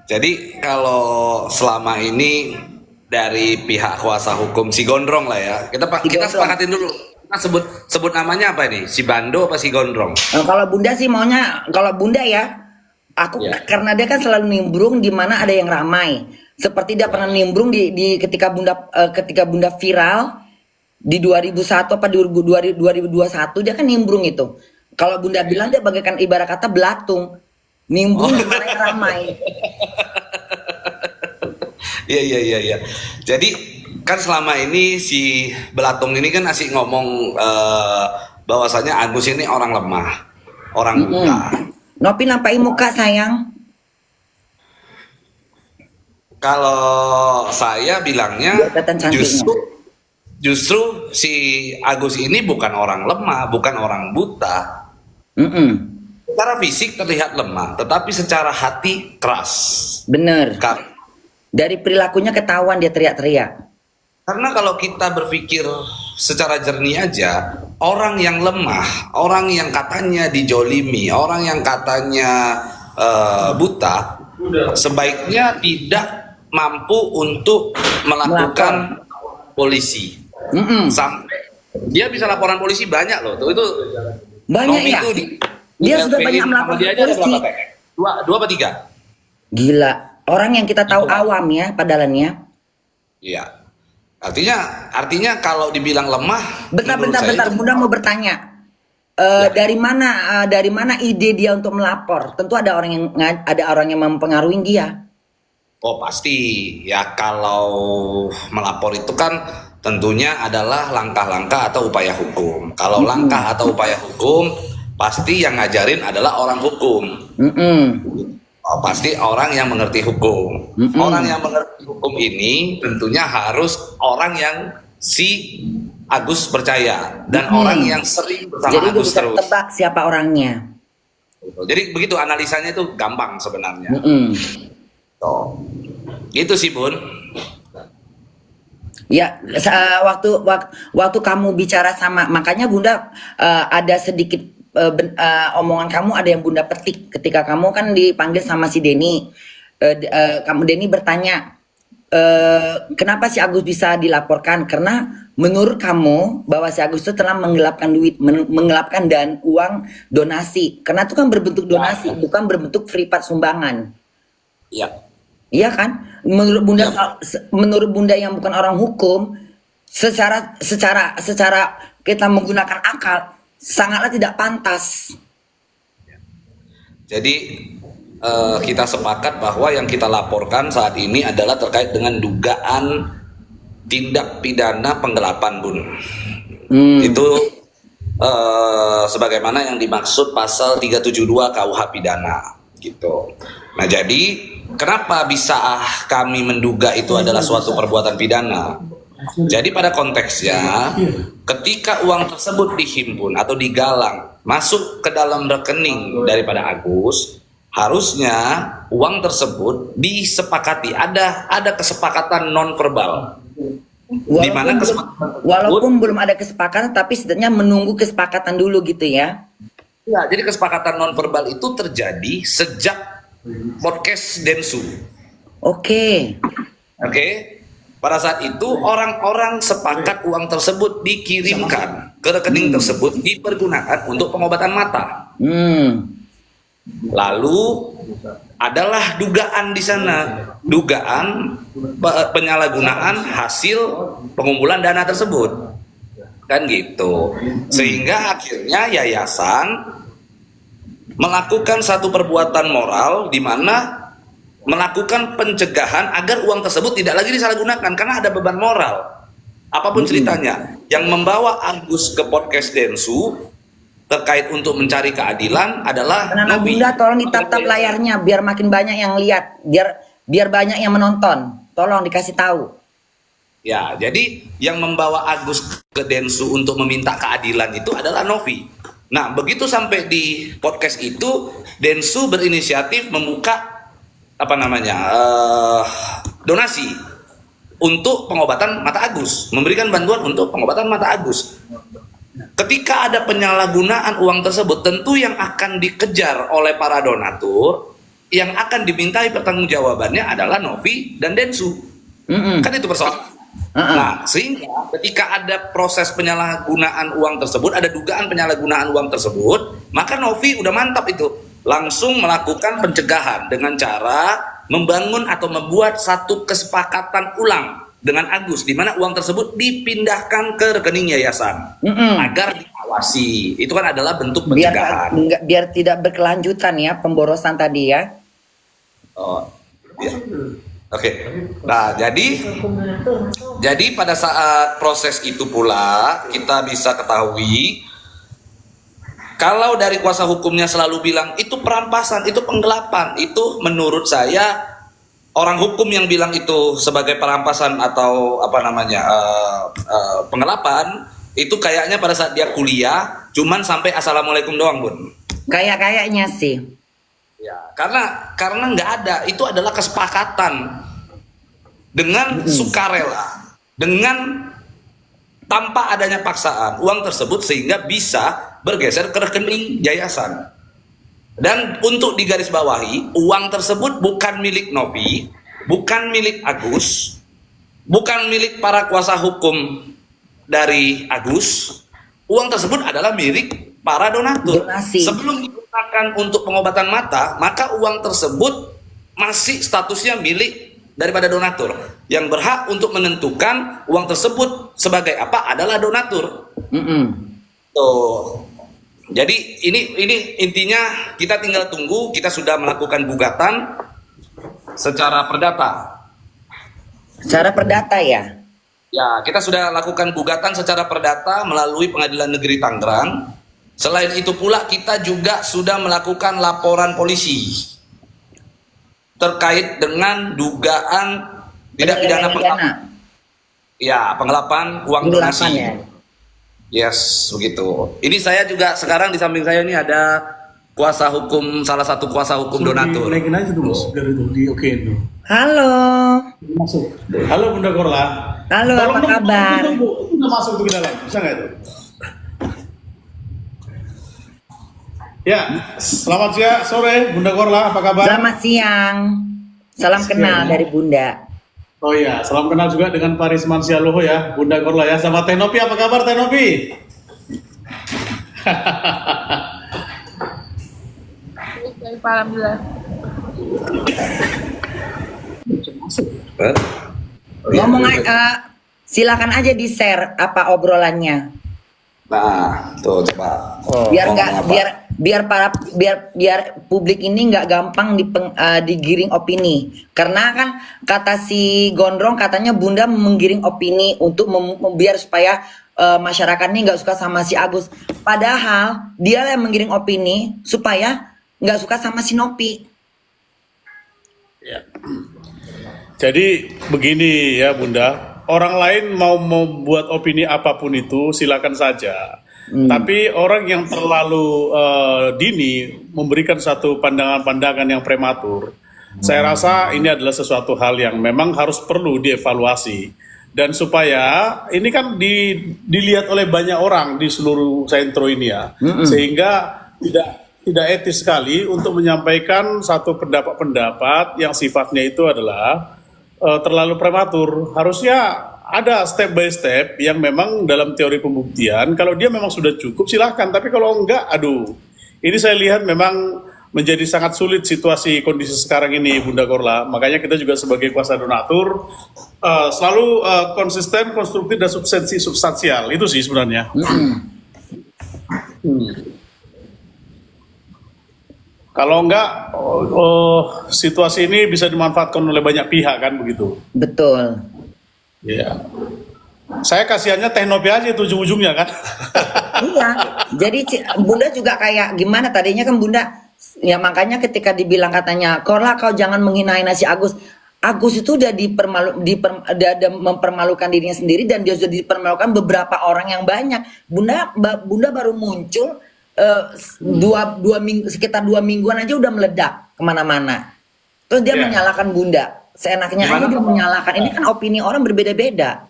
Jadi kalau selama ini dari pihak kuasa hukum si Gondrong lah ya, Si kita Gondrong. sepakatin dulu. Kita sebut sebut namanya apa ini? Si Bando apa si Gondrong? Nah, kalau Bunda sih maunya, kalau Bunda ya, aku Ya, karena dia kan selalu nimbrung di mana ada yang ramai. Seperti dia ya. pernah nimbrung di ketika Bunda viral di 2001 apa 2021 dia kan nimbrung itu. Kalau Bunda Ya. bilang dia bagaikan ibarat kata belatung, Oh, nimbrung di mana yang ramai. iya iya iya iya. Jadi kan selama ini si Belatung ini kan asik ngomong bahwasanya Agus ini orang lemah, orang Mm-mm. buta. Nopi nampai muka sayang. Kalau saya bilangnya Biar kelihatan cantiknya. justru justru si Agus ini bukan orang lemah, bukan orang buta. Mm-mm. Secara fisik terlihat lemah, tetapi secara hati keras. Bener. Ka- Dari perilakunya ketahuan dia teriak-teriak. Karena kalau kita berpikir secara jernih aja, orang yang lemah, orang yang katanya dijolimi, orang yang katanya buta, sebaiknya tidak mampu untuk melakukan polisi. Mm-mm. Sampai dia bisa laporan polisi banyak loh. Tuh itu Banyak Novi ya? itu Dia sudah LPI banyak sama melakukan dia aja ada polisi. berapa TK? Dua apa tiga? Gila. Orang yang kita tahu Itu. awam ya padahalnya. Iya. Artinya kalau dibilang lemah, Bentar, menurut bentar, saya bentar. itu Bunda mau bertanya. ya. Dari mana ide dia untuk melapor? Tentu ada orang yang mempengaruhi dia. Oh pasti ya, kalau melapor itu kan tentunya adalah langkah-langkah atau upaya hukum. Kalau langkah atau upaya hukum pasti yang ngajarin adalah orang hukum. Mm-mm. Oh, pasti orang yang mengerti hukum. Mm-mm. Orang yang mengerti hukum ini tentunya harus orang yang si Agus percaya dan Mm-mm. orang yang sering bersama Jadi dia Agus bisa terus. tebak siapa orangnya. Jadi begitu analisanya itu gampang sebenarnya. Mm-mm. Tuh. Gitu sih Bun. Ya, waktu kamu bicara sama, makanya Bunda ada sedikit omongan kamu ada yang Bunda petik ketika kamu kan dipanggil sama si Denny. Kamu Denny bertanya, kenapa si Agus bisa dilaporkan? Karena menurut kamu bahwa si Agus itu telah menggelapkan duit, menggelapkan dan uang donasi. Karena itu kan berbentuk donasi, bukan berbentuk privat sumbangan. Ya. Iya kan? Menurut Bunda yang bukan orang hukum, secara kita menggunakan akal sangatlah tidak pantas. Jadi kita sepakat bahwa yang kita laporkan saat ini adalah terkait dengan dugaan tindak pidana penggelapan Bun. Itu sebagaimana yang dimaksud pasal 372 KUH pidana gitu. Nah jadi kenapa bisa kami menduga itu adalah suatu perbuatan pidana? Jadi pada konteksnya ketika uang tersebut dihimpun atau digalang masuk ke dalam rekening daripada Agus, harusnya uang tersebut disepakati, ada kesepakatan non verbal. Di mana Walaupun belum ada kesepakatan, tapi setidaknya menunggu kesepakatan dulu gitu ya. Ya, jadi kesepakatan non verbal itu terjadi sejak podcast Densu. Oke. Oke. Pada saat itu orang-orang sepakat uang tersebut dikirimkan ke rekening tersebut dipergunakan untuk pengobatan mata. Lalu adalah dugaan di sana, dugaan penyalahgunaan hasil pengumpulan dana tersebut. Kan gitu. Sehingga akhirnya yayasan melakukan satu perbuatan moral di mana melakukan pencegahan agar uang tersebut tidak lagi disalahgunakan karena ada beban moral. Apapun ceritanya, yang membawa Agus ke podcast Densu terkait untuk mencari keadilan adalah Anak Novi. Bunda tolong ditatap layarnya biar makin banyak yang lihat, biar banyak yang menonton. Tolong dikasih tahu. Ya, jadi yang membawa Agus ke Densu untuk meminta keadilan itu adalah Novi. Nah, begitu sampai di podcast itu, Densu berinisiatif membuka donasi untuk pengobatan mata Agus, memberikan bantuan untuk pengobatan mata Agus. Ketika ada penyalahgunaan uang tersebut, tentu yang akan dikejar oleh para donatur yang akan dimintai pertanggungjawabannya adalah Novi dan Densu. Kan itu persoalan. Nah, sehingga ketika ada proses penyalahgunaan uang tersebut, ada dugaan penyalahgunaan uang tersebut, maka Novi udah mantap itu, langsung melakukan pencegahan dengan cara membangun atau membuat satu kesepakatan ulang dengan Agus, di mana uang tersebut dipindahkan ke rekening yayasan agar diawasi. Itu kan adalah bentuk pencegahan. Biar tidak berkelanjutan ya pemborosan tadi ya. Oh, ya. Oke. Nah, jadi pada saat proses itu pula kita bisa ketahui kalau dari kuasa hukumnya selalu bilang itu perampasan, itu penggelapan, itu menurut saya orang hukum yang bilang itu sebagai perampasan atau apa namanya penggelapan itu kayaknya pada saat dia kuliah cuman sampai assalamualaikum doang, Bun. Kayaknya sih. Ya, karena nggak ada, itu adalah kesepakatan dengan sukarela, dengan tanpa adanya paksaan uang tersebut sehingga bisa bergeser ke rekening yayasan. Dan untuk digarisbawahi, uang tersebut bukan milik Novi, bukan milik Agus, bukan milik para kuasa hukum dari Agus. Uang tersebut adalah milik para donatur. Donasi. Sebelum digunakan untuk pengobatan mata, maka uang tersebut masih statusnya milik daripada donatur. Yang berhak untuk menentukan uang tersebut sebagai apa adalah donatur. Tuh. Jadi ini intinya kita tinggal tunggu. Kita sudah melakukan gugatan secara perdata. Secara perdata ya? Ya, kita sudah lakukan gugatan secara perdata melalui Pengadilan Negeri Tangerang. Selain itu pula kita juga sudah melakukan laporan polisi terkait dengan dugaan tidak pidana penggelapan. Ya, penggelapan uang donasi. Ya? Yes, begitu. Ini saya juga sekarang di samping saya ini ada kuasa hukum, salah satu kuasa hukum donatur. Naikin aja tuh Mas, biar itu di okein tuh. Halo. Masuk. Halo Bunda Korla. Halo, apa kabar? Itu udah masuk tuh ke dalam, bisa nggak itu? Ya, selamat siang, sore Bunda Korla, apa kabar? Selamat siang. Salam kenal dari Bunda. Oh iya, salam kenal juga dengan Pak Risman Sialoho ya, Bunda Korla ya, sama Teh Nopi, apa kabar Teh Nopi? Alhamdulillah. Ngomong silakan aja di share apa obrolannya. Nah, tuh coba. Biar nggak biar publik ini nggak gampang digiring opini. Karena kan kata si Gondrong katanya Bunda menggiring opini untuk biar supaya masyarakat ini nggak suka sama si Agus. Padahal dia yang menggiring opini supaya nggak suka sama si Nopi. Ya. Jadi begini ya Bunda. Orang lain mau membuat opini apapun itu silakan saja. Tapi orang yang terlalu dini memberikan satu pandangan-pandangan yang prematur, saya rasa ini adalah sesuatu hal yang memang harus perlu dievaluasi. Dan supaya ini kan dilihat oleh banyak orang di seluruh sentro ini ya, sehingga tidak etis sekali untuk menyampaikan satu pendapat-pendapat yang sifatnya itu adalah terlalu prematur. Harusnya ada step by step yang memang dalam teori pembuktian, kalau dia memang sudah cukup silahkan, tapi kalau enggak, aduh, ini saya lihat memang menjadi sangat sulit situasi kondisi sekarang ini Bunda Korla. Makanya kita juga sebagai kuasa donatur selalu konsisten, konstruktif, dan substansial. Itu sih sebenarnya. Kalau enggak, situasi ini bisa dimanfaatkan oleh banyak pihak kan begitu. Betul. Iya. Saya kasihannya Teh Nopi aja itu ujung-ujungnya kan. Iya. Jadi Bunda juga kayak gimana tadinya kan Bunda ya makanya ketika dibilang katanya Korla kau jangan menghina-hina si Agus. Agus itu udah udah mempermalukan dirinya sendiri dan dia sudah dipermalukan beberapa orang yang banyak. Bunda baru muncul sekitar 2 mingguan aja udah meledak kemana-mana. Terus dia menyalahkan Bunda. Seenaknya aja dia menyalahkan. Ini kan opini orang berbeda-beda.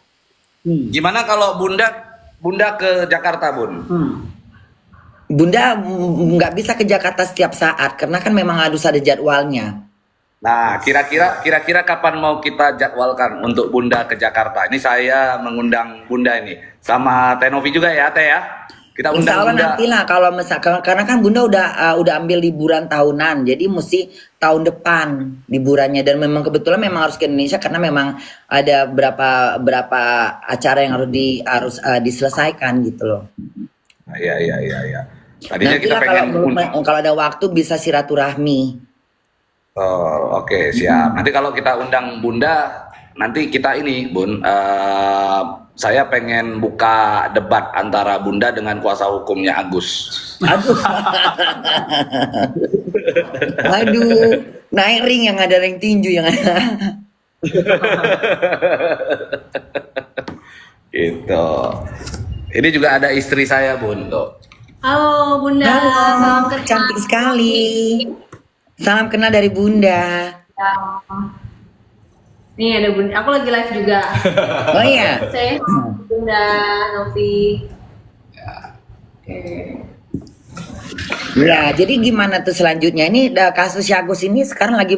Gimana kalau Bunda ke Jakarta, Bun? Bunda nggak bisa ke Jakarta setiap saat karena kan memang harus ada jadwalnya. Nah, kira-kira kapan mau kita jadwalkan untuk Bunda ke Jakarta? Ini saya mengundang Bunda ini sama Tenovi juga ya, Teh ya. Kita Insya undang Allah Bunda. nantilah kalau misalkan karena kan Bunda udah ambil liburan tahunan, jadi mesti tahun depan liburannya dan memang kebetulan memang harus ke Indonesia karena memang ada berapa acara yang diselesaikan gitu loh. Iya. Tadinya kita Nantilah kalau ada waktu bisa silaturahmi. Oh, oke, siap. Nanti kalau kita undang Bunda, nanti kita ini, Bun, saya pengen buka debat antara Bunda dengan kuasa hukumnya Agus. Aduh. Aduh, naik ring yang ada ring tinju yang ada. Gitu. Ini juga ada istri saya, Bun. Tuh. Halo Bunda, salam Halo, kenal. cantik sekali. Salam kenal dari Bunda. Nih ada Bunda, aku lagi live juga. Oh iya. Saya Bunda Novi. Oke. Nah, jadi gimana tuh selanjutnya? Ini kasus Agus ini sekarang lagi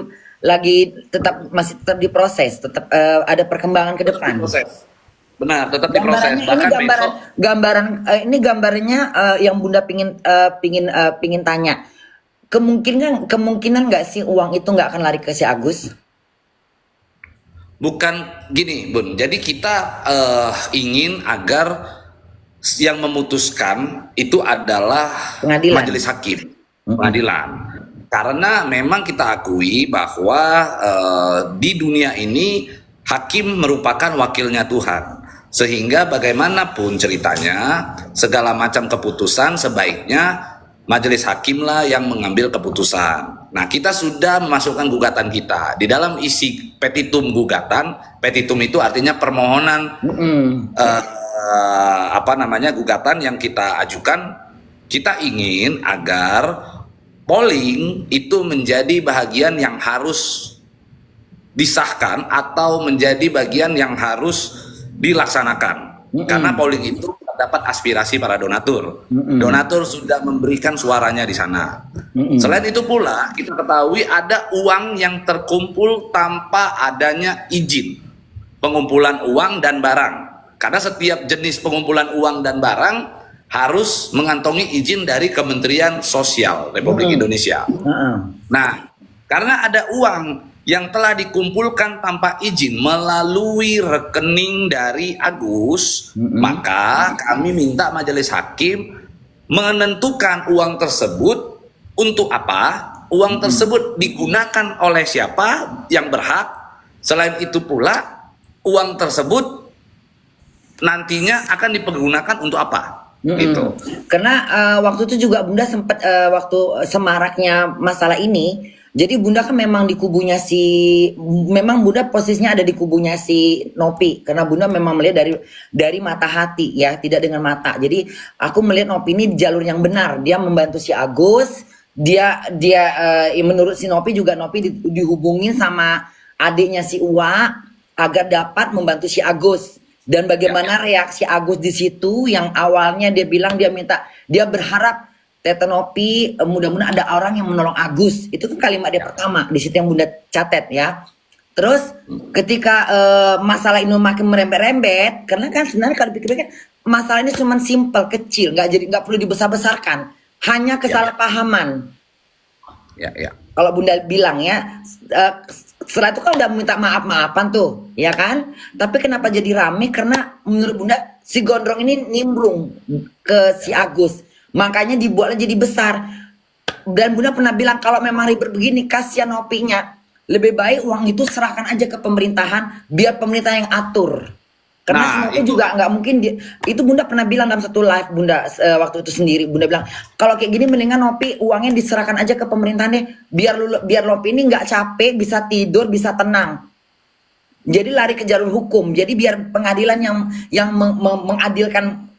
masih tetap diproses, tetap ada perkembangan ke depan. Proses. Benar, tetap diproses. Gambarannya ini Bahkan besok. ini gambarannya yang Bunda pingin tanya. Kemungkinan nggak sih uang itu nggak akan lari ke si Agus? Bukan gini, Bun. Jadi kita ingin agar yang memutuskan itu adalah Pengadilan. majelis hakim, pengadilan. Karena memang kita akui bahwa di dunia ini hakim merupakan wakilnya Tuhan. Sehingga bagaimanapun ceritanya, segala macam keputusan sebaiknya majelis hakim lah yang mengambil keputusan. Nah, kita sudah memasukkan gugatan kita. Di dalam isi petitum gugatan, petitum itu artinya permohonan gugatan yang kita ajukan. Kita ingin agar polling itu menjadi bagian yang harus disahkan atau menjadi bagian yang harus dilaksanakan. Karena polling itu dapat aspirasi para donatur. Donatur sudah memberikan suaranya di sana. Selain itu pula kita ketahui ada uang yang terkumpul tanpa adanya izin pengumpulan uang dan barang. Karena setiap jenis pengumpulan uang dan barang harus mengantongi izin dari Kementerian Sosial Republik Indonesia. Nah, karena ada uang yang telah dikumpulkan tanpa izin melalui rekening dari Agus, maka kami minta majelis hakim menentukan uang tersebut untuk apa, uang tersebut digunakan oleh siapa yang berhak. Selain itu pula uang tersebut nantinya akan dipergunakan untuk apa. Gitu. Karena waktu itu juga Bunda sempat waktu semaraknya masalah ini. Jadi Bunda kan memang di kubunya memang Bunda posisinya ada di kubunya si Nopi karena Bunda memang melihat dari mata hati ya, tidak dengan mata. Jadi aku melihat Nopi ini di jalur yang benar, dia membantu si Agus, menurut si Nopi juga Nopi dihubungin sama adiknya si Uwa agar dapat membantu si Agus. Dan bagaimana reaksi Agus di situ yang awalnya dia bilang dia berharap Tete Nopi, mudah-mudahan ada orang yang menolong Agus. Itu kan kalimat dia pertama di situ yang Bunda catat ya. Terus ketika masalah ini makin merembet-rembet, karena kan sebenarnya kalau dipikir-pikir masalah ini cuma simpel, kecil, nggak perlu dibesar-besarkan, hanya kesalahpahaman. Ya. Kalau Bunda bilang ya, setelah itu kan udah minta maaf-maafan tuh, ya kan? Tapi kenapa jadi rame? Karena menurut Bunda si Gondrong ini nimbrung ke si Agus. Makanya dibuatlah jadi besar. Dan Bunda pernah bilang kalau memang ribet begini kasihan Nopinya. Lebih baik uang itu serahkan aja ke pemerintahan biar pemerintah yang atur. Karena Nah, semua itu juga nggak mungkin itu Bunda pernah bilang dalam satu live Bunda waktu itu sendiri Bunda bilang kalau kayak gini mendingan Nopi uangnya diserahkan aja ke pemerintahan deh biar Nopi ini nggak capek, bisa tidur, bisa tenang. Jadi lari ke jalur hukum. Jadi biar pengadilan yang mengadilkan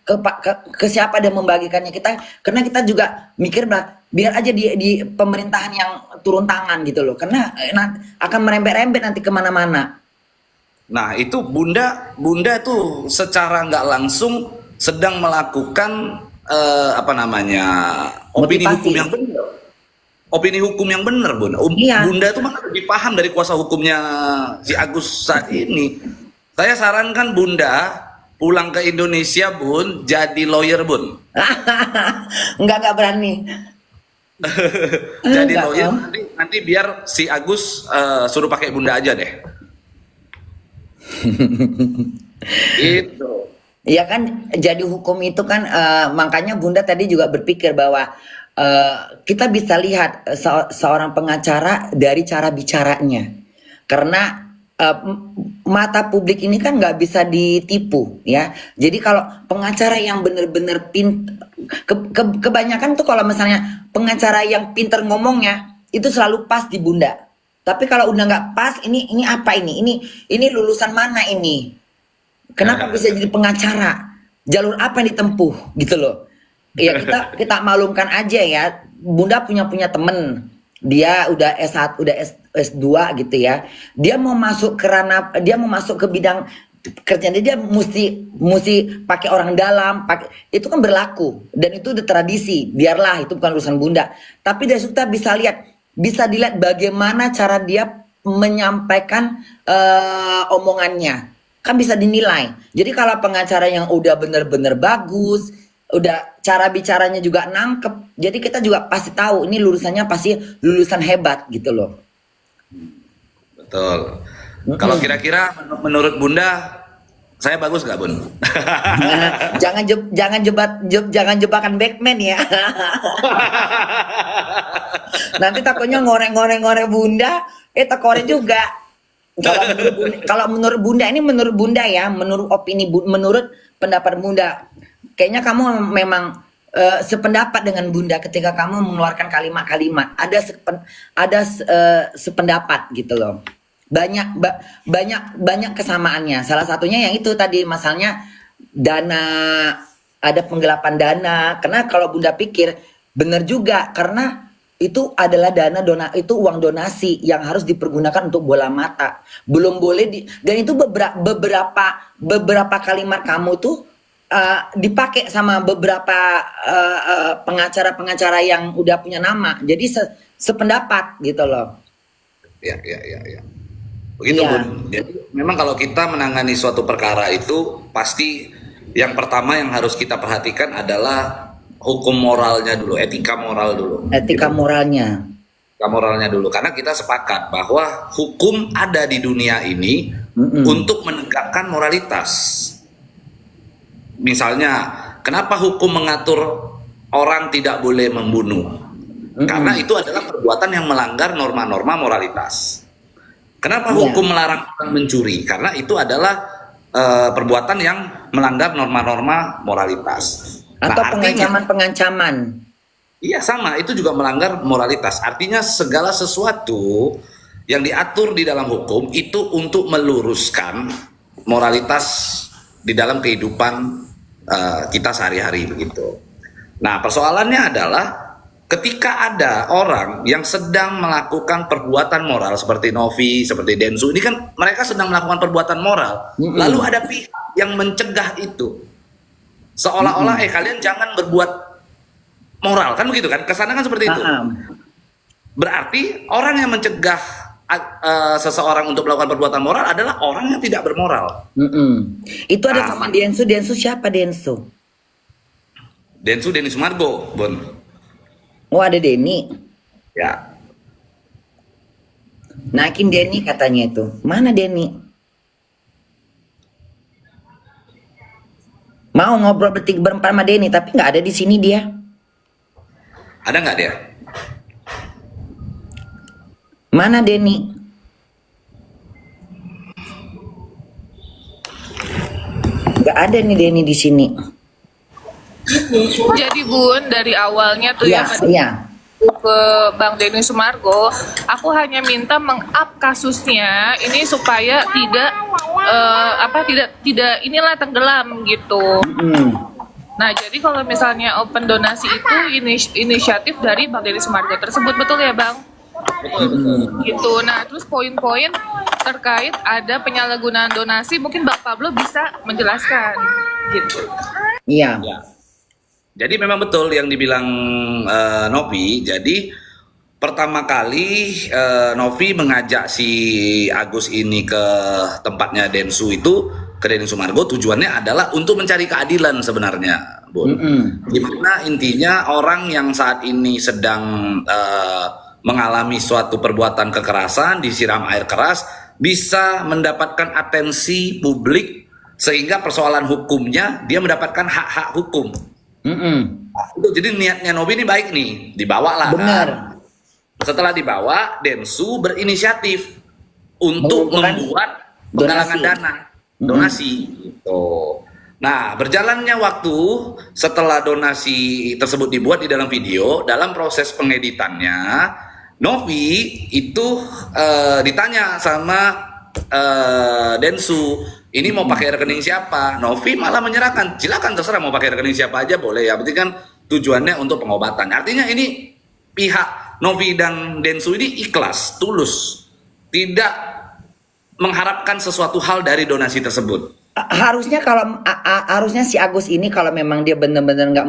ke siapa dan membagikannya kita, karena kita juga mikir biar aja di pemerintahan yang turun tangan gitu loh, karena akan merembet-rembet nanti kemana-mana. Nah, itu Bunda tuh secara nggak langsung sedang melakukan apa namanya, opini Motivasi. hukum yang benar. Opini hukum yang benar, Bun. Iya. Bunda itu mana lebih paham dari kuasa hukumnya si Agus saat ini. Saya sarankan Bunda pulang ke Indonesia, Bun, jadi lawyer, Bun. Enggak berani. Jadi Enggak, lawyer Om. nanti biar si Agus suruh pakai Bunda aja deh. Gitu. Ya kan, jadi hukum itu kan makanya Bunda tadi juga berpikir bahwa kita bisa lihat seorang pengacara dari cara bicaranya, karena mata publik ini kan nggak bisa ditipu ya. Jadi kalau pengacara yang bener-bener kebanyakan tuh kalau misalnya pengacara yang pinter ngomongnya itu selalu pas di Bunda. Tapi kalau udah nggak pas, ini apa ini lulusan mana ini? Kenapa bisa jadi pengacara? Jalur apa yang ditempuh gitu loh. Ya kita maklumkan aja ya. Bunda punya temen, dia udah S1, udah S2 gitu ya. Dia mau masuk ke bidang kerjaan dia mesti pakai orang dalam, itu kan berlaku dan itu udah tradisi. Biarlah, itu bukan urusan Bunda. Tapi dia sudah bisa dilihat bagaimana cara dia menyampaikan omongannya. Kan bisa dinilai. Jadi kalau pengacara yang udah bener-bener bagus, udah cara bicaranya juga nangkep, jadi kita juga pasti tahu ini lulusannya pasti lulusan hebat gitu loh. Betul. Kalau kira-kira menurut Bunda, saya bagus nggak, Bun? Jangan jebakan Batman ya. Nanti takutnya ngoreng Bunda, tekore juga. Kalau menurut Bunda ini, menurut Bunda ya, menurut opini menurut pendapat Bunda, kayaknya kamu memang sependapat dengan Bunda ketika kamu mengeluarkan kalimat-kalimat. Ada sependapat gitu loh. Banyak kesamaannya. Salah satunya yang itu tadi, masalahnya dana, ada penggelapan dana. Karena kalau Bunda pikir benar juga, karena itu adalah itu uang donasi yang harus dipergunakan untuk bola mata. Belum boleh dan itu beberapa kalimat kamu tuh dipakai sama beberapa pengacara-pengacara yang udah punya nama. Jadi sependapat gitu loh. Ya. Begitu, Iya. Bun. Jadi memang kalau kita menangani suatu perkara itu pasti yang pertama yang harus kita perhatikan adalah hukum moralnya dulu, etika moral dulu. Etika moralnya. Etika moralnya dulu, karena kita sepakat bahwa hukum ada di dunia ini untuk menegakkan moralitas. Misalnya, kenapa hukum mengatur orang tidak boleh membunuh? Karena itu adalah perbuatan yang melanggar norma-norma moralitas. Kenapa hukum melarang orang mencuri? Karena itu adalah perbuatan yang melanggar norma-norma moralitas. Atau artinya, pengancaman. iya sama, itu juga melanggar moralitas. Artinya segala sesuatu yang diatur di dalam hukum itu untuk meluruskan moralitas di dalam kehidupan kita sehari-hari begitu. Nah, persoalannya adalah ketika ada orang yang sedang melakukan perbuatan moral seperti Novi, seperti Densu, ini kan mereka sedang melakukan perbuatan moral. Lalu ada pihak yang mencegah itu. Seolah-olah kalian jangan berbuat moral, kan begitu kan? Kesannya kan seperti itu. Berarti orang yang mencegah seseorang untuk melakukan perbuatan moral adalah orang yang tidak bermoral. Itu ada sama Densu. Densu siapa Densu? Densu Denny Sumargo, Bon. Oh, ada Denny. Ya. Naikin Denny katanya itu. Mana Denny? Mau ngobrol berempat sama Denny, tapi nggak ada di sini dia. Ada nggak dia? Mana Denny? Nggak ada nih Denny di sini. Jadi Bun, dari awalnya tuh Iya, iya. ke Bang Denny Sumargo, aku hanya minta meng-up kasusnya ini supaya tidak inilah tenggelam gitu. Nah, jadi kalau misalnya open donasi itu inisiatif dari Bang Denny Sumargo tersebut, betul ya Bang? Gitu. Nah, terus poin-poin terkait ada penyalahgunaan donasi, mungkin Bang Pablo bisa menjelaskan gitu. Iya. Jadi memang betul yang dibilang Novi. Jadi pertama kali Novi mengajak si Agus ini ke tempatnya Densu itu, ke Denny Sumargo, tujuannya adalah untuk mencari keadilan sebenarnya, Bun. Dimana intinya orang yang saat ini sedang mengalami suatu perbuatan kekerasan, disiram air keras, bisa mendapatkan atensi publik sehingga persoalan hukumnya dia mendapatkan hak-hak hukum. Nah, itu jadi niatnya Novi ini baik nih, dibawa lah. Benar. Setelah dibawa, Densu berinisiatif untuk Mengumpulkan membuat penggalangan donasi. dana, donasi. Gitu. Nah, berjalannya waktu setelah donasi tersebut dibuat di dalam video, dalam proses pengeditannya, Novi itu ditanya sama Densu, ini mau pakai rekening siapa? Novi malah menyerahkan, silakan terserah mau pakai rekening siapa aja boleh ya. Berarti kan tujuannya untuk pengobatan. Artinya ini pihak Novi dan Densu ini ikhlas, tulus, tidak mengharapkan sesuatu hal dari donasi tersebut. Harusnya kalau harusnya si Agus ini kalau memang dia benar-benar nggak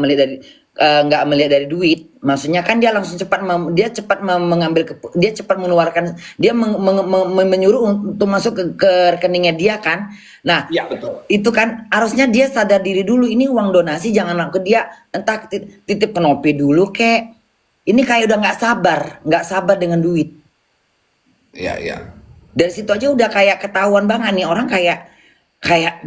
melihat dari duit, maksudnya kan dia langsung mengambil, dia cepat mengeluarkan, dia menyuruh untuk masuk ke rekeningnya dia kan. Nah, Iya betul. itu kan harusnya dia sadar diri dulu, ini uang donasi jangan ke dia, entah titip ke Nopi dulu kek. Ini kayak udah nggak sabar dengan duit. Iya, iya. Dari situ aja udah kayak ketahuan banget nih orang kayak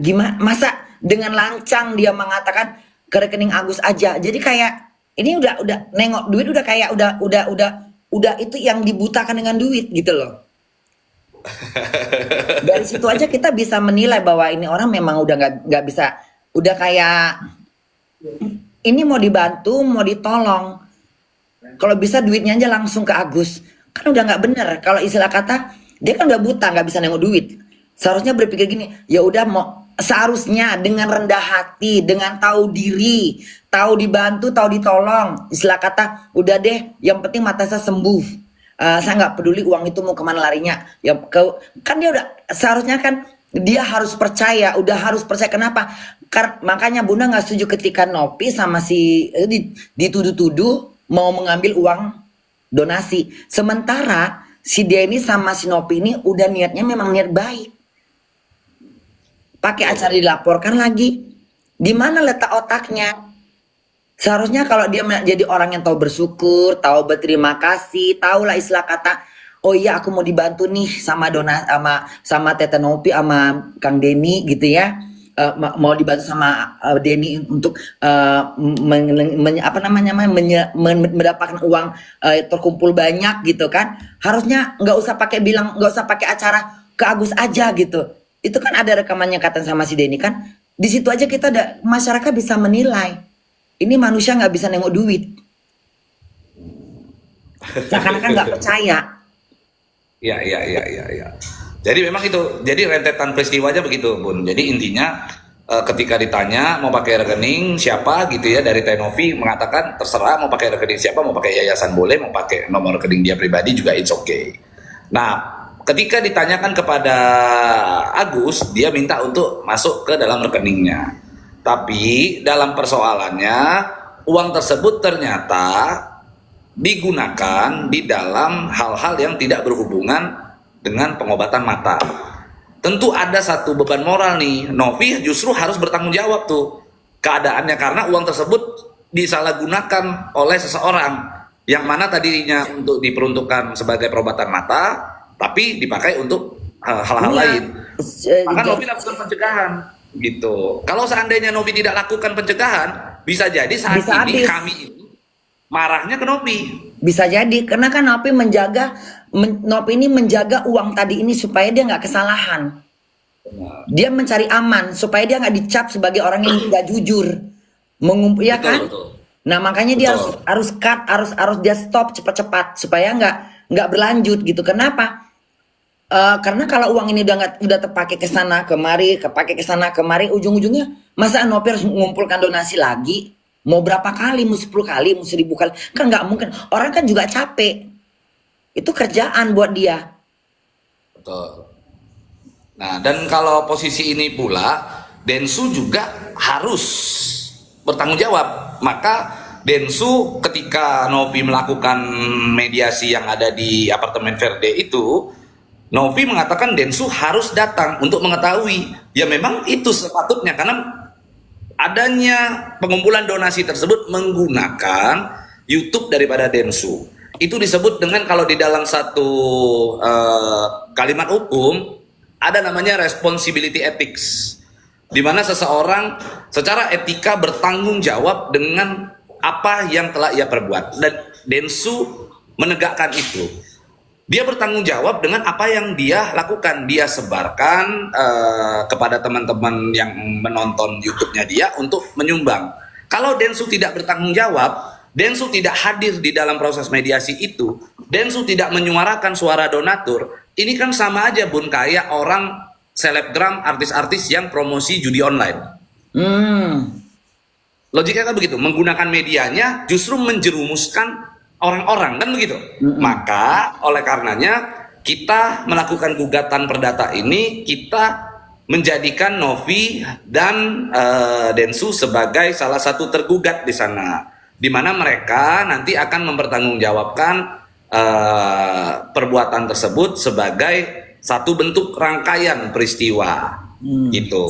gimana, masa dengan lancang dia mengatakan ke rekening Agus aja. Jadi kayak ini udah nengok duit udah kayak udah itu yang dibutakan dengan duit gitu loh. Dari situ aja kita bisa menilai bahwa ini orang memang udah nggak bisa, udah kayak ini mau dibantu, mau ditolong. Kalau bisa duitnya aja langsung ke Agus. Kan udah nggak bener. Kalau istilah kata, dia kan udah buta, nggak bisa nengok duit. Seharusnya berpikir gini, ya udah seharusnya dengan rendah hati, dengan tahu diri, tahu dibantu, tahu ditolong. Istilah kata, udah deh, yang penting mata saya sembuh. Saya nggak peduli uang itu mau kemana larinya. Ya kan dia udah seharusnya kan dia harus percaya, udah harus percaya. Kenapa? Makanya Bunda nggak setuju ketika Nopi sama si dituduh-tuduh mau mengambil uang donasi. Sementara si Denny sama si Nopi ini udah niatnya memang niat baik. Pakai acara dilaporkan lagi. Di mana letak otaknya? Seharusnya kalau dia jadi orang yang tahu bersyukur, tahu berterima kasih, tahu lah istilah kata, oh iya aku mau dibantu nih sama sama Tete Nopi sama Kang Denny gitu ya. Mau dibantu sama Denny untuk mendapatkan uang terkumpul banyak gitu kan. Harusnya nggak usah pakai acara ke Agus aja gitu. Itu kan ada rekamannya kata sama si Denny kan. Di situ aja kita masyarakat bisa menilai. Ini manusia nggak bisa nengok duit. Seakan-akan nggak percaya. Iya. Jadi memang itu, jadi rentetan peristiwanya begitu, Bun. Jadi intinya ketika ditanya mau pakai rekening siapa gitu ya, dari Tenovi mengatakan terserah mau pakai rekening siapa, mau pakai yayasan boleh, mau pakai nomor rekening dia pribadi juga it's okay. Nah, ketika ditanyakan kepada Agus, dia minta untuk masuk ke dalam rekeningnya. Tapi dalam persoalannya, uang tersebut ternyata digunakan di dalam hal-hal yang tidak berhubungan dengan pengobatan mata. Tentu ada satu beban moral nih. Novi justru harus bertanggung jawab tuh keadaannya karena uang tersebut disalahgunakan oleh seseorang yang mana tadinya untuk diperuntukkan sebagai pengobatan mata, tapi dipakai untuk hal-hal lain. Maka Novi lakukan pencegahan gitu. Kalau seandainya Novi tidak lakukan pencegahan, bisa jadi saat Bisa ini habis. kami ini marahnya ke Novi. Bisa jadi karena kan Nopi ini menjaga uang tadi ini supaya dia nggak kesalahan. Dia mencari aman supaya dia nggak dicap sebagai orang yang tidak jujur. Ya kan? Betul. Nah makanya dia Betul. harus cut, harus dia stop cepat-cepat supaya nggak berlanjut gitu. Kenapa? Karena kalau uang ini udah terpakai ke sana kemari, ujung-ujungnya masa Nopi harus mengumpulkan donasi lagi? Mau berapa kali, mau 10 kali, mau 1000 kali, kan nggak mungkin. Orang kan juga capek. Itu kerjaan buat dia. Betul. Nah, dan kalau posisi ini pula, Densu juga harus bertanggung jawab maka Densu ketika Novi melakukan mediasi yang ada di apartemen Verde itu, Novi mengatakan Densu harus datang untuk mengetahui. Ya memang itu sepatutnya, karena adanya pengumpulan donasi tersebut menggunakan YouTube daripada Densu. Itu disebut dengan, kalau di dalam satu kalimat hukum ada namanya responsibility ethics, di mana seseorang secara etika bertanggung jawab dengan apa yang telah ia perbuat, dan Densu menegakkan itu. Dia bertanggung jawab dengan apa yang dia lakukan. Dia sebarkan kepada teman-teman yang menonton YouTube-nya dia untuk menyumbang. Kalau Densu tidak bertanggung jawab, Densu tidak hadir di dalam proses mediasi itu, Densu tidak menyuarakan suara donatur, ini kan sama aja Bun kayak orang selebgram, artis-artis yang promosi judi online. Logiknya kan begitu, menggunakan medianya justru menjerumuskan orang-orang, kan begitu. Maka oleh karenanya kita melakukan gugatan perdata ini, kita menjadikan Novi dan Densu sebagai salah satu tergugat di sana, di mana mereka nanti akan mempertanggungjawabkan perbuatan tersebut sebagai satu bentuk rangkaian peristiwa, gitu.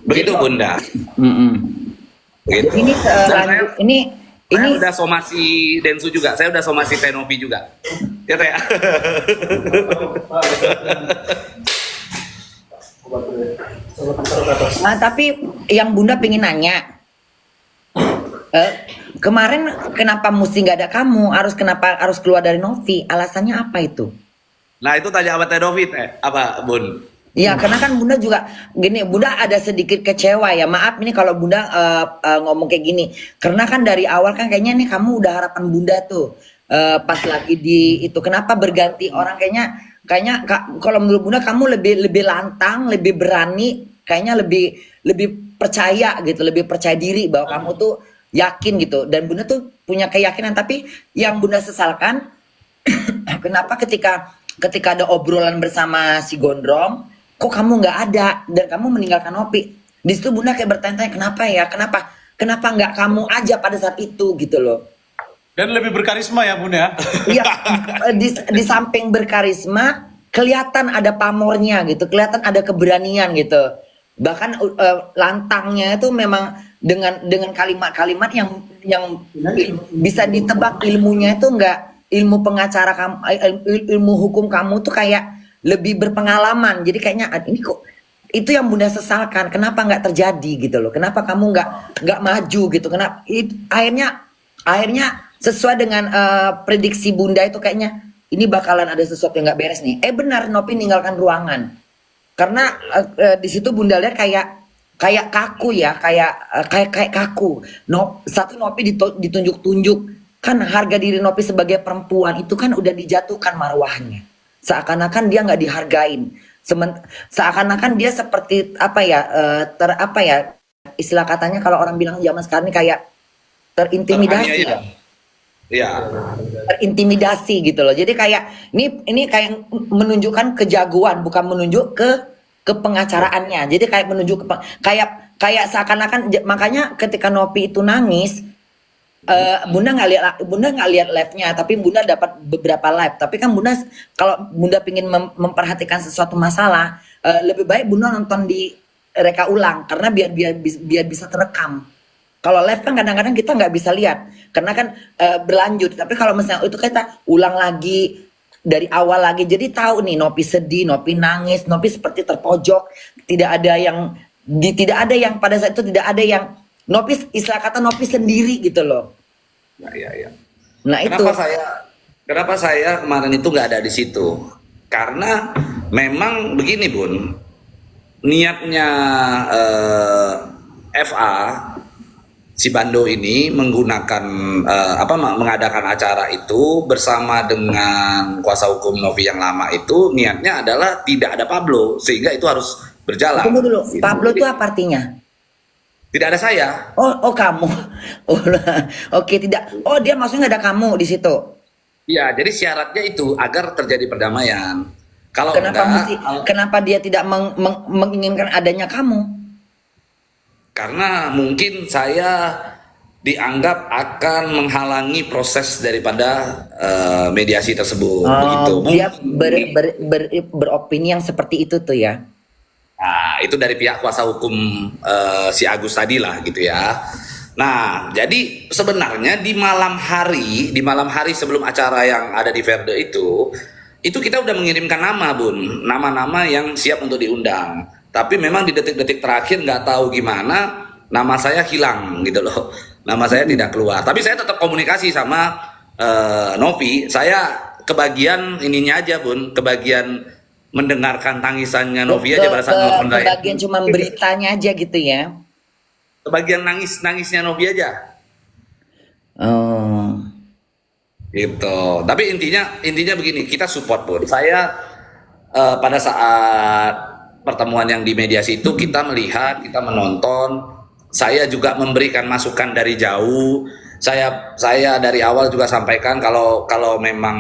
Begitu Bunda. Gitu. Ini Saya udah somasi Densu juga, saya udah somasi Tenovi juga. Ya Teh. Tapi yang Bunda pengen nanya, kemarin kenapa mesti nggak ada kamu? Kenapa harus keluar dari Novi? Alasannya apa itu? Nah itu tanya apa Tenovi Teh? Apa Bun? Ya karena kan Bunda juga gini, Bunda ada sedikit kecewa ya. Maaf ini kalau Bunda ngomong kayak gini, karena kan dari awal kan kayaknya nih kamu udah harapan Bunda tuh pas lagi di itu. Kenapa berganti orang? Kayaknya kalau menurut Bunda kamu lebih lantang, lebih berani, kayaknya lebih percaya gitu, lebih percaya diri bahwa kamu tuh yakin gitu. Dan Bunda tuh punya keyakinan. Tapi yang Bunda sesalkan, kenapa ketika ada obrolan bersama si Gondrong, kok kamu nggak ada dan kamu meninggalkan Novi? Di situ Bunda kayak bertanya-tanya, kenapa ya? Kenapa nggak kamu aja pada saat itu gitu loh? Dan lebih berkarisma ya Bun ya. Iya, di samping berkarisma, kelihatan ada pamornya gitu, kelihatan ada keberanian gitu. Bahkan lantangnya itu memang dengan kalimat-kalimat yang bisa ditebak ilmunya itu enggak, ilmu pengacara kamu, ilmu hukum kamu tuh kayak lebih berpengalaman. Jadi kayaknya ini kok itu yang Bunda sesalkan, kenapa nggak terjadi gitu loh? Kenapa kamu nggak maju gitu? Kenapa akhirnya sesuai dengan prediksi Bunda itu kayaknya ini bakalan ada sesuatu yang nggak beres nih. Benar, Novi meninggalkan ruangan karena di situ Bunda lihat kayak kaku ya, kayak kaku. Novi ditunjuk-tunjuk, kan harga diri Novi sebagai perempuan itu kan udah dijatuhkan marwahnya. Seakan-akan dia nggak dihargain, seakan-akan dia seperti istilah katanya kalau orang bilang zaman sekarang ini kayak terintimidasi ya. Iya. Terintimidasi gitu loh. Jadi kayak ini kayak menunjukkan kejagoan, bukan menunjuk ke pengacaraannya. Jadi kayak menunjuk kayak seakan-akan, makanya ketika Novi itu nangis, Bunda nggak lihat live-nya, tapi Bunda dapat beberapa live. Tapi kan Bunda, kalau Bunda pingin memperhatikan sesuatu masalah, lebih baik Bunda nonton di reka ulang karena biar bisa terekam. Kalau live kan kadang-kadang kita nggak bisa lihat karena kan berlanjut. Tapi kalau misalnya itu kita ulang lagi dari awal lagi, jadi tahu nih Novi sedih, Novi nangis, Novi seperti terpojok, tidak ada yang pada saat itu tidak ada yang Novi, istilah kata Novi sendiri gitu loh. Ya. Nah Kenapa saya kemarin itu nggak ada di situ? Karena memang begini Bun, niatnya FA si Bando ini menggunakan mengadakan acara itu bersama dengan kuasa hukum Novi yang lama itu, niatnya adalah tidak ada Pablo sehingga itu harus berjalan. Tunggu dulu, Pablo itu apa artinya? Tidak ada saya. Oh kamu. Oke, tidak. Oh dia maksudnya nggak ada kamu di situ. Iya, jadi syaratnya itu agar terjadi perdamaian. Kalau Kenapa enggak, kenapa dia tidak menginginkan adanya kamu? karena mungkin saya dianggap akan menghalangi proses daripada mediasi tersebut, begitu. Dia Mungkin. beropini yang seperti itu tuh ya. Nah, itu dari pihak kuasa hukum si Agus tadi lah gitu ya. Nah, jadi sebenarnya di malam hari sebelum acara yang ada di Verde itu kita udah mengirimkan nama, Bun, nama-nama yang siap untuk diundang. Tapi memang di detik-detik terakhir nggak tahu gimana nama saya hilang gitu loh. Nama saya tidak keluar. Tapi saya tetap komunikasi sama Novi. Saya kebagian ininya aja, Bun, kebagian mendengarkan tangisannya Novi aja pada saat nelfon saya. Kebagian cuma beritanya aja gitu ya. Kebagian nangisnya Novi aja. Oh. Gitu. Tapi intinya begini, kita support, Bun. Saya pada saat pertemuan yang di mediasi itu kita melihat, kita menonton. Saya juga memberikan masukan dari jauh. Saya dari awal juga sampaikan kalau memang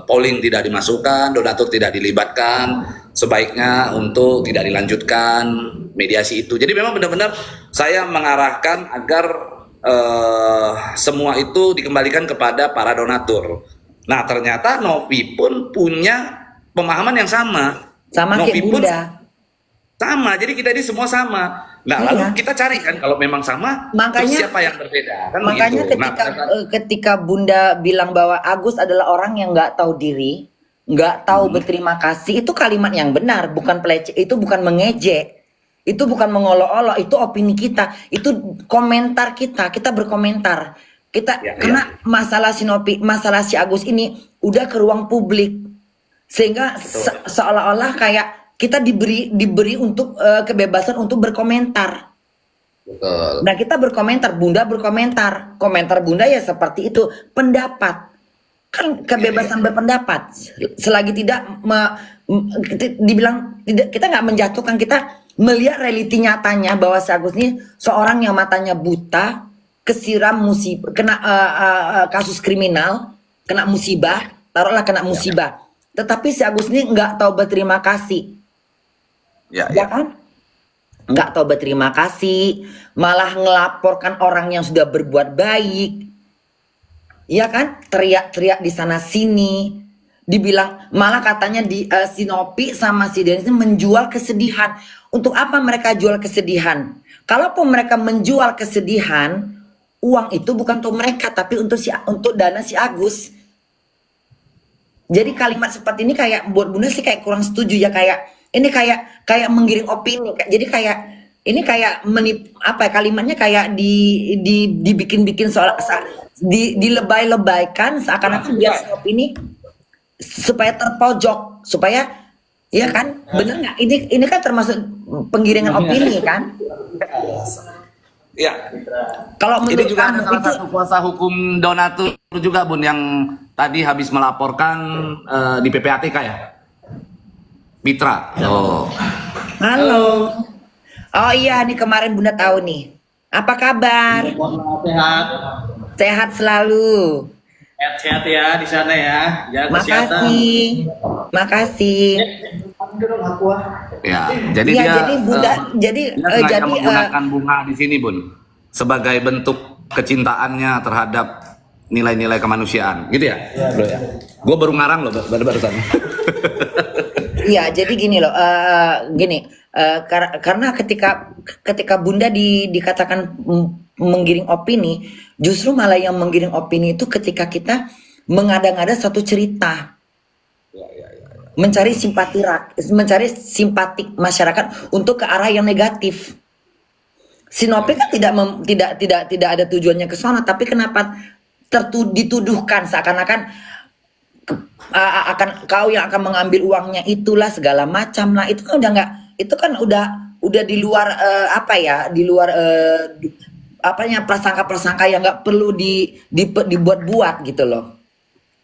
polling tidak dimasukkan, donatur tidak dilibatkan, sebaiknya untuk tidak dilanjutkan mediasi itu. Jadi memang benar-benar saya mengarahkan agar semua itu dikembalikan kepada para donatur. Nah, ternyata Novi pun punya pemahaman yang sama. Sama Novi kayak pun Bunda. sama. Jadi kita ini semua sama. Nah, Iya. lalu kita cari kan kalau memang sama, Makanya- terus siapa yang berbeda? Kan Makanya begitu. Nah, ketika Bunda bilang bahwa Agus adalah orang yang nggak tahu diri, nggak tahu berterima kasih, itu kalimat yang benar, bukan pelece, itu bukan mengejek, itu bukan mengolok-olok, itu opini kita, itu komentar kita berkomentar. Kita Ya, karena masalah Sinopi, masalah si Agus ini udah ke ruang publik, sehingga seolah-olah kayak kita diberi untuk kebebasan untuk berkomentar. betul. Nah, kita berkomentar, Bunda berkomentar. Komentar Bunda ya seperti itu, pendapat. Kan kebebasan berpendapat. Selagi tidak dibilang tidak, kita nggak menjatuhkan, kita melihat realiti nyatanya bahwa si Agus ini seorang yang matanya buta, kesiram musibah, kena kasus kriminal, kena musibah, taruhlah kena musibah. Tetapi si Agus ini nggak tahu berterima kasih. Ya, Ya kan? Nggak tahu berterima kasih, malah ngelaporkan orang yang sudah berbuat baik. Ya kan? Teriak-teriak di sana sini. Dibilang malah katanya di Sinopi sama si Dennis menjual kesedihan. Untuk apa mereka jual kesedihan? Kalaupun mereka menjual kesedihan, uang itu bukan untuk mereka tapi untuk dana si Agus. Jadi kalimat seperti ini kayak buat Bunda sih kayak kurang setuju ya, kayak ini kayak menggiring opini. Jadi kayak ini kayak kalimatnya kayak dibikin-bikin soal dilebay-lebaykan seakan-akan biar si opini supaya terpojok, supaya ya kan, bener nggak? Ini kan termasuk penggiringan opini kan? ya. Kalau Ini menurut juga ada kamu salah itu satu kuasa hukum donatur juga, Bun, yang tadi habis melaporkan di PPATK ya. Mitra. Oh. halo. Oh iya, nih kemarin Bunda tahu nih. Apa kabar? Sehat, Sehat selalu. sehat ya di sana ya. Jaga kesehatan. Makasih. Ya, jadi Iya, dia jadi Bunda, jadi dia sengaja jadi menggunakan bunga di sini, Bun, sebagai bentuk kecintaannya terhadap nilai-nilai kemanusiaan, gitu ya? Bro ya. Gue baru ngarang loh barusan. iya, jadi gini loh, karena ketika Bunda dikatakan menggiring opini, justru malah yang menggiring opini itu ketika kita mengada-ngada satu cerita. Mencari simpatik masyarakat untuk ke arah yang negatif. Sinopi kan tidak ada tujuannya ke sana, tapi kenapa dituduhkan seakan-akan kau yang akan mengambil uangnya itulah segala macam. Nah, itu kan udah nggak, itu kan udah di luar di luar prasangka-prasangka yang nggak perlu dibuat-buat gitu loh.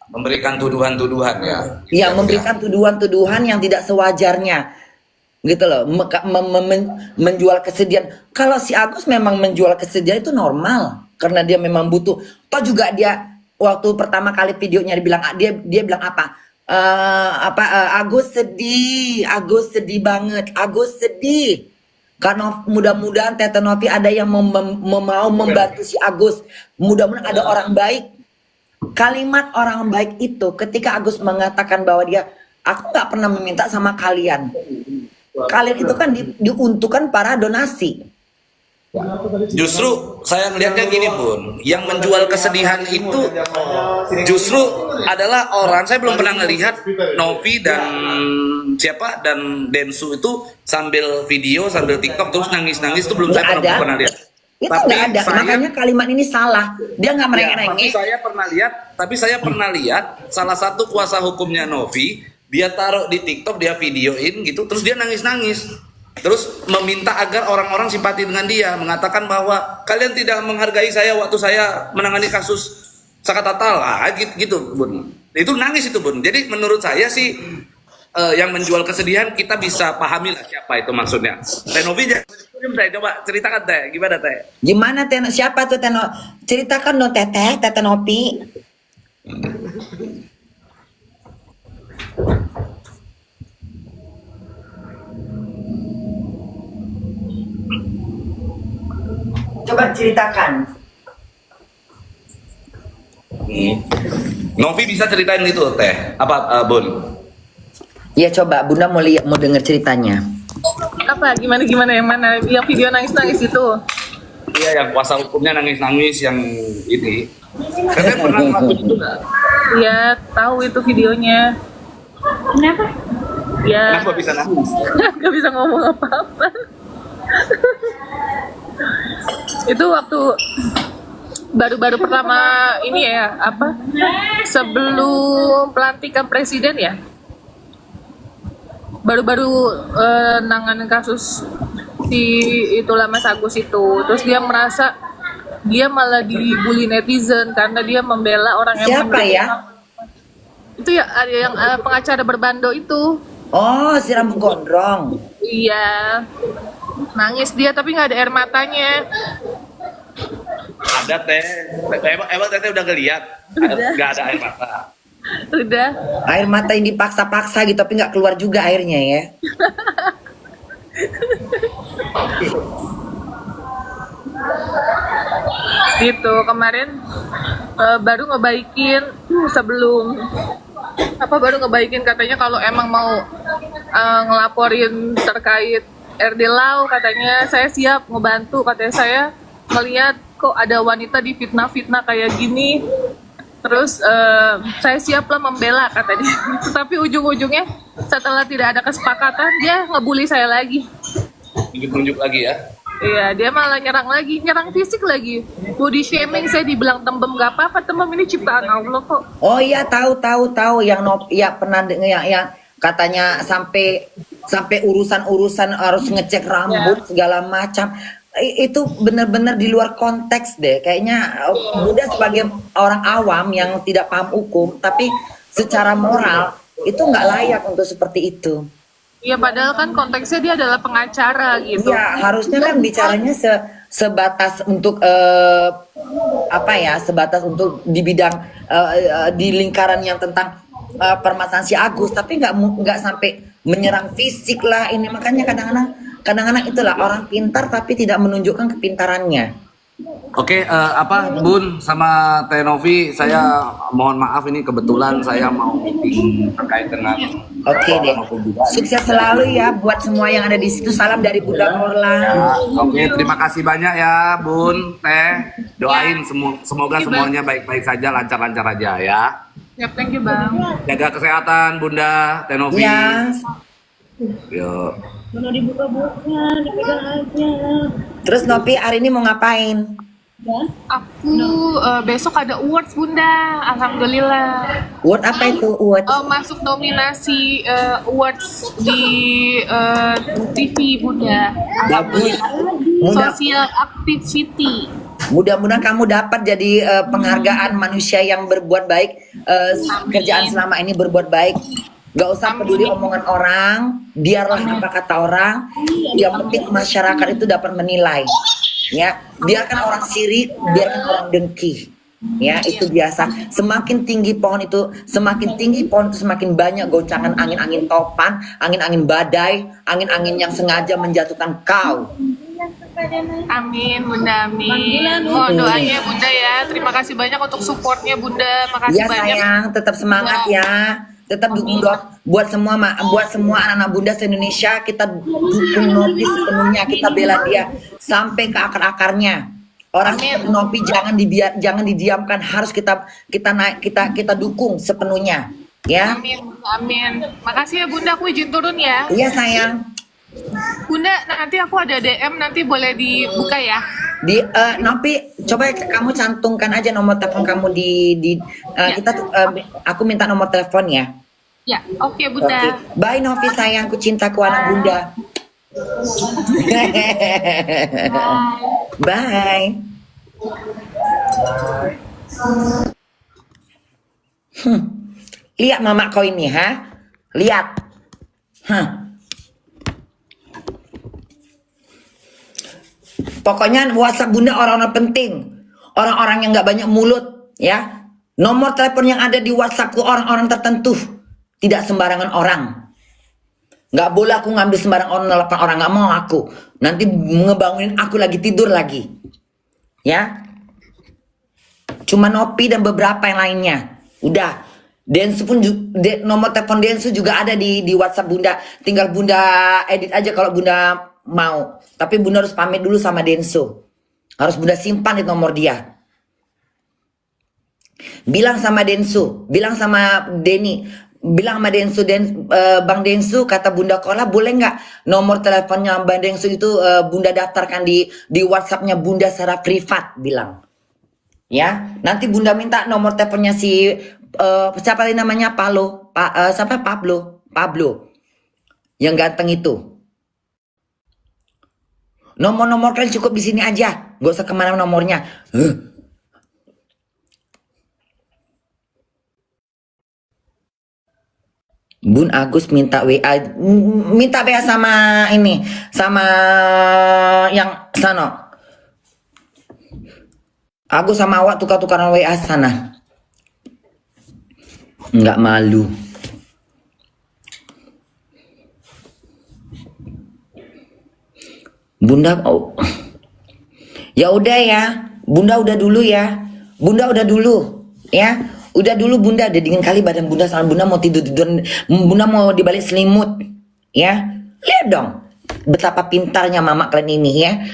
Memberikan tuduhan-tuduhan ya. Yang memberikan tuduhan-tuduhan yang tidak sewajarnya gitu loh, menjual kesedihan. Kalau si Agus memang menjual kesedihan itu normal karena dia memang butuh. Toh juga dia waktu pertama kali videonya dia bilang apa? Agus sedih banget, Agus sedih. Karena mudah-mudahan Tete Novi ada yang mau membantu si Agus. Mudah-mudahan ada orang baik. Kalimat orang baik itu ketika Agus mengatakan bahwa aku nggak pernah meminta sama kalian. Kalian itu kan diuntukkan para donasi. Justru saya ngelihatnya gini Bun, yang menjual kesedihan itu justru adalah orang. Saya belum pernah ngelihat Novi dan Densu itu sambil video, sambil TikTok terus nangis-nangis itu belum saya pernah lihat. Itu nggak ada, makanya kalimat ini salah. Dia nggak merengek-rengek. Tapi saya pernah lihat salah satu kuasa hukumnya Novi, dia taruh di TikTok, dia videoin gitu, terus dia nangis-nangis. Terus meminta agar orang-orang simpati dengan dia, mengatakan bahwa kalian tidak menghargai saya waktu saya menangani kasus Sakatatal, gitu Bun. Itu nangis itu Bun. Jadi menurut saya sih yang menjual kesedihan kita bisa pahami lah siapa itu maksudnya. Teh Novi, coba ceritakan Teh, gimana Teh? Gimana Teh? Siapa tuh Teh? Ceritakan dong Tete Novi. Coba ceritakan. Novi bisa ceritain itu Teh, apa Bun? Ya coba, Bunda mau denger ceritanya. Apa? Gimana yang mana? Yang video nangis-nangis itu? Iya, yang kuasa hukumnya nangis-nangis yang ini. Katanya pernah ngelakuin itu nggak? Iya, tahu itu videonya. Kenapa? Ya, Kenapa bisa nangis? nggak bisa ngomong apa-apa. Itu waktu baru-baru pertama ini ya, sebelum pelantikan presiden ya, baru-baru nanganin kasus si itulah Mas Agus itu. Terus dia merasa dia malah dibully netizen karena dia membela orang yang Siapa ya? itu ya, ada yang pengacara berbando itu. Oh, si rambut gondrong. Iya, nangis dia tapi nggak ada air matanya. Ada Teh. Emang Teh udah ngeliat? Nggak ada air mata. Udah. Air mata yang dipaksa-paksa gitu, tapi nggak keluar juga airnya ya. Gitu kemarin baru ngebaikin katanya kalau emang mau ngelaporin terkait RD Lau, katanya saya siap ngebantu. Katanya saya melihat kok ada wanita di fitnah kayak gini, terus saya siap lah membela katanya. Tapi ujung-ujungnya setelah tidak ada kesepakatan dia ngebully saya lagi. Tunjuk-tunjuk lagi ya. Iya, dia malah nyerang fisik lagi. Body shaming, saya dibilang tembem, gak apa-apa, tembem ini ciptaan Allah kok. Oh iya, tahu yang pernah dengar yang katanya sampai urusan harus ngecek rambut segala macam. Itu benar-benar di luar konteks deh. Kayaknya Bunda sebagai orang awam yang tidak paham hukum, tapi secara moral itu nggak layak untuk seperti itu. Iya, padahal kan konteksnya dia adalah pengacara gitu. Iya, harusnya kan bicaranya sebatas untuk sebatas untuk di bidang di lingkaran yang tentang permasalahan si Agus, tapi nggak sampai menyerang fisik lah ini. Makanya kadang-kadang itulah orang pintar tapi tidak menunjukkan kepintarannya. Oke, Bun sama Teh Novi, saya mohon maaf ini kebetulan saya mau meeting terkait dengan Oke deh. Sukses selalu ya buat semua yang ada di situ. Salam dari Bunda Korla. Oke, terima kasih banyak ya Bun, Teh. Doain semoga semuanya baik-baik saja, lancar-lancar aja ya. Yap, thank you Bang. Jaga kesehatan Bunda, Teh Novi. Ya. Yuk. Mau dibuka-buka, dipegang aja. Terus Novi hari ini mau ngapain? Aku besok ada awards Bunda, alhamdulillah. Word apa itu? Word. Masuk nominasi awards di TV Bunda. Bagus. Mudah, Social Activity. mudah-mudahan kamu dapat jadi penghargaan manusia yang berbuat baik. Kerjaan selama ini berbuat baik. Gak usah peduli omongan orang, biarlah apa kata orang. Yang penting masyarakat itu dapat menilai. Ya, biarkan orang sirik, biarkan orang dengki. Ya, itu biasa. Semakin tinggi pohon itu, semakin banyak goncangan angin-angin topan, angin-angin badai, angin-angin yang sengaja menjatuhkan kau. Amin, Bunda, amin. Mohon doanya Bunda ya. Terima kasih banyak untuk supportnya Bunda. Makasih Iya banyak. sayang, tetap semangat ya. Tetap dukung buat semua anak-anak Bunda se-Indonesia, kita dukung Nopi sepenuhnya, kita bela dia sampai ke akar-akarnya. Orang Amin. seperti Nopi jangan didiamkan, harus kita dukung sepenuhnya. Ya. Amin, amin. Makasih ya Bunda, aku izin turun ya. Iya sayang. Bunda, nanti aku ada DM, nanti boleh dibuka ya. Nopi, coba kamu cantumkan aja nomor telepon kamu aku minta nomor telepon ya. Ya, oke Oke. Bunda. Bye Novi sayangku, cintaku anak Bunda. Bye. Lihat mama kau ini, ha? Lihat. Pokoknya WhatsApp Bunda orang-orang penting, orang-orang yang nggak banyak mulut, ya. Nomor telepon yang ada di WhatsAppku orang-orang tertentu, tidak sembarangan orang. Nggak boleh aku ngambil sembarang orang, nelfon orang, nggak mau aku. Nanti ngebangunin aku lagi tidur lagi, ya. Cuma Nopi dan beberapa yang lainnya. Udah. Densu pun nomor telepon Densu juga ada di WhatsApp Bunda. Tinggal Bunda edit aja kalau Bunda mau. Tapi Bunda harus pamit dulu sama Densu. Harus Bunda simpan di nomor dia. Bilang sama Densu, bilang sama Denny, bilang sama Densu, Bang Densu, kata Bunda Kola, boleh nggak nomor teleponnya Bang Densu itu Bunda daftarkan di WhatsAppnya Bunda secara privat, bilang. Ya, nanti Bunda minta nomor teleponnya si siapa tadi namanya Pablo, Pablo, yang ganteng itu. Nomor kalian cukup di sini aja, gak usah kemana nomornya. Bun Agus minta WA sama ini, sama yang sana. Agus sama awak tukar-tukaran WA sana. Nggak malu. Bunda, ya udah ya, Bunda udah dulu ya, Bunda udah dulu ya, udah dulu Bunda, udah dingin kali badan Bunda, sama Bunda mau tidur, Bunda mau dibalik selimut, ya, lihat dong, betapa pintarnya mama kalian ini ya.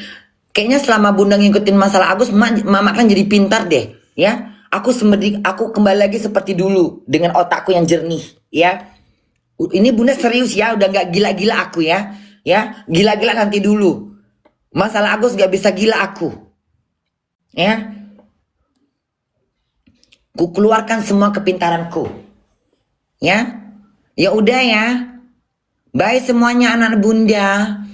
Kayaknya selama Bunda ngikutin masalah Agus, mama kan jadi pintar deh, ya. Aku kembali lagi seperti dulu dengan otakku yang jernih, ya. Ini Bunda serius ya, udah nggak gila-gila aku ya, ya. Gila-gila nanti dulu. Masalah Agus nggak bisa gila aku, ya. Ku keluarkan semua kepintaranku, ya. Ya udah ya. Bye semuanya anak Bunda.